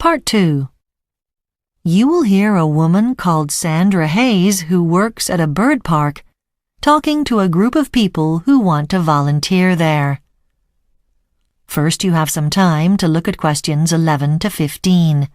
Part 2. You will hear a woman called Sandra Hayes who works at a bird park talking to a group of people who want to volunteer there. First, you have some time to look at questions 11 to 15.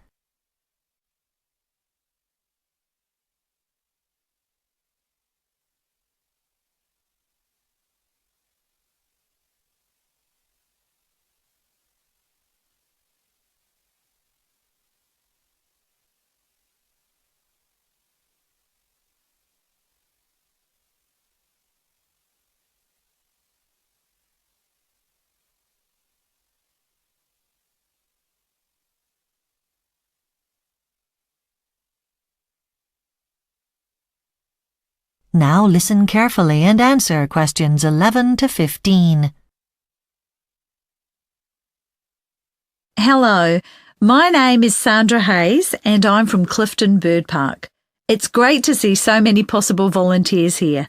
Now listen carefully and answer questions 11 to 15. Hello, my name is Sandra Hayes and I'm from Clifton Bird Park. It's great to see so many possible volunteers here.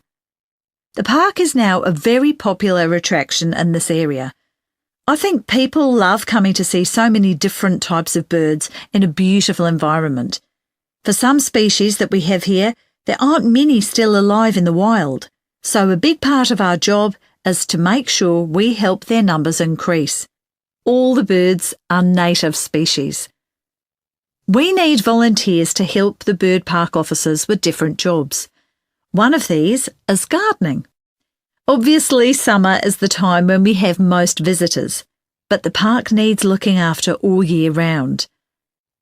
The park is now a very popular attraction in this area. I think people love coming to see so many different types of birds in a beautiful environment. For some species that we have here, there aren't many still alive in the wild, so a big part of our job is to make sure we help their numbers increase. All the birds are native species. We need volunteers to help the bird park officers with different jobs. One of these is gardening. Obviously, summer is the time when we have most visitors, but the park needs looking after all year round.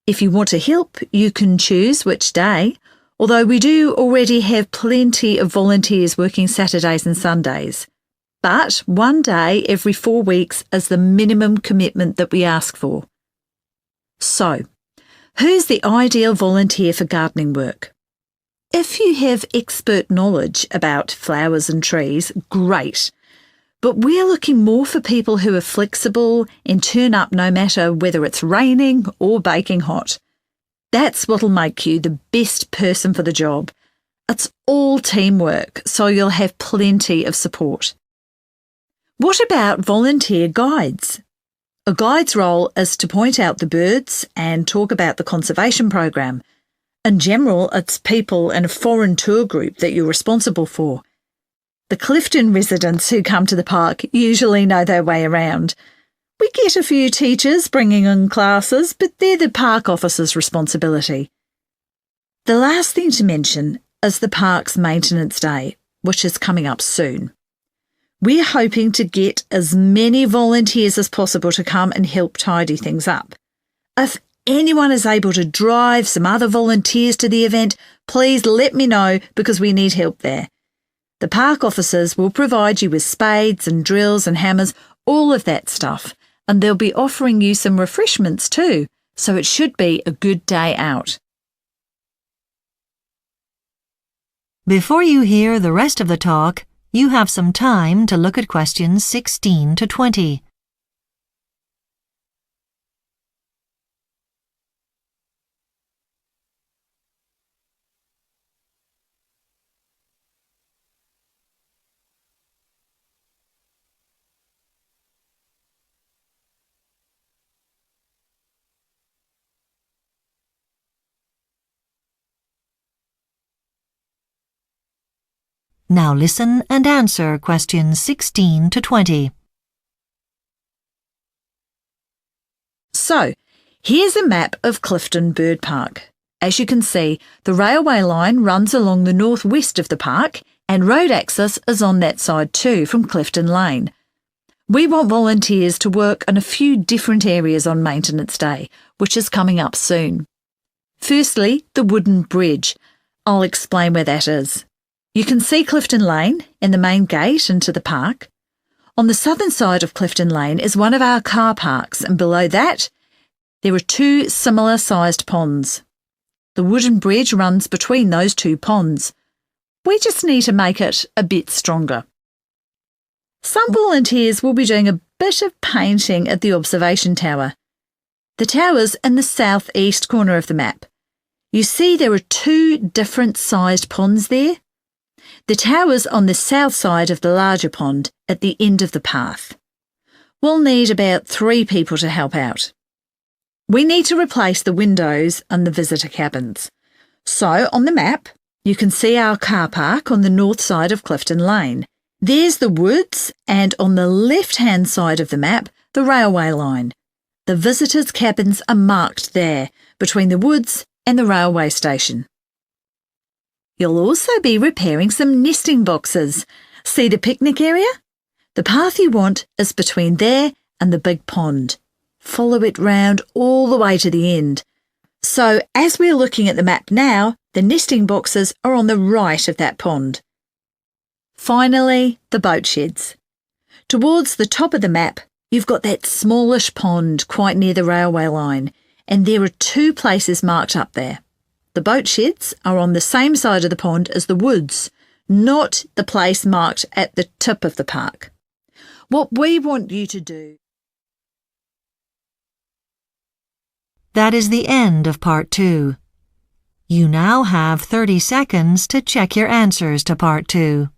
If you want to help, you can choose which day, although we do already have plenty of volunteers working Saturdays and Sundays. But one day every 4 weeks is the minimum commitment that we ask for. So, who's the ideal volunteer for gardening work? If you have expert knowledge about flowers and trees, great. But we're looking more for people who are flexible and turn up no matter whether it's raining or baking hot. That's what'll make you the best person for the job. It's all teamwork, so you'll have plenty of support. What about volunteer guides? A guide's role is to point out the birds and talk about the conservation program. In general, it's people in a foreign tour group that you're responsible for. The Clifton residents who come to the park usually know their way around. We get a few teachers bringing in classes, but they're the park officer's responsibility. The last thing to mention is the park's maintenance day, which is coming up soon. We're hoping to get as many volunteers as possible to come and help tidy things up. If anyone is able to drive some other volunteers to the event, please let me know because we need help there. The park officers will provide you with spades and drills and hammers, all of that stuff. And they'll be offering you some refreshments too, so it should be a good day out. Before you hear the rest of the talk, you have some time to look at questions 16 to 20. Now listen and answer questions 16 to 20. So, here's a map of Clifton Bird Park. As you can see, the railway line runs along the northwest of the park and road access is on that side too from Clifton Lane. We want volunteers to work in a few different areas on Maintenance Day, which is coming up soon. Firstly, the wooden bridge. I'll explain where that is. You can see Clifton Lane and the main gate into the park. On the southern side of Clifton Lane is one of our car parks, and below that, there are 2 similar-sized ponds. The wooden bridge runs between those 2 ponds. We just need to make it a bit stronger. Some volunteers will be doing a bit of painting at the observation tower. The tower's in the southeast corner of the map. You see there are 2 different-sized ponds there. The tower's on the south side of the larger pond at the end of the path. We'll need about 3 people to help out. We need to replace the windows and the visitor cabins. So, on the map, you can see our car park on the north side of Clifton Lane. There's the woods, and on the left-hand side of the map, the railway line. The visitors' cabins are marked there, between the woods and the railway station. You'll also be repairing some nesting boxes. See the picnic area? The path you want is between there and the big pond. Follow it round all the way to the end. So, as we're looking at the map now, the nesting boxes are on the right of that pond. Finally, the boat sheds. Towards the top of the map, you've got that smallish pond quite near the railway line, and there are 2 places marked up there. The boat sheds are on the same side of the pond as the woods, not the place marked at the tip of the park. What we want you to do. That is the end of Part 2. You now have 30 seconds to check your answers to Part 2.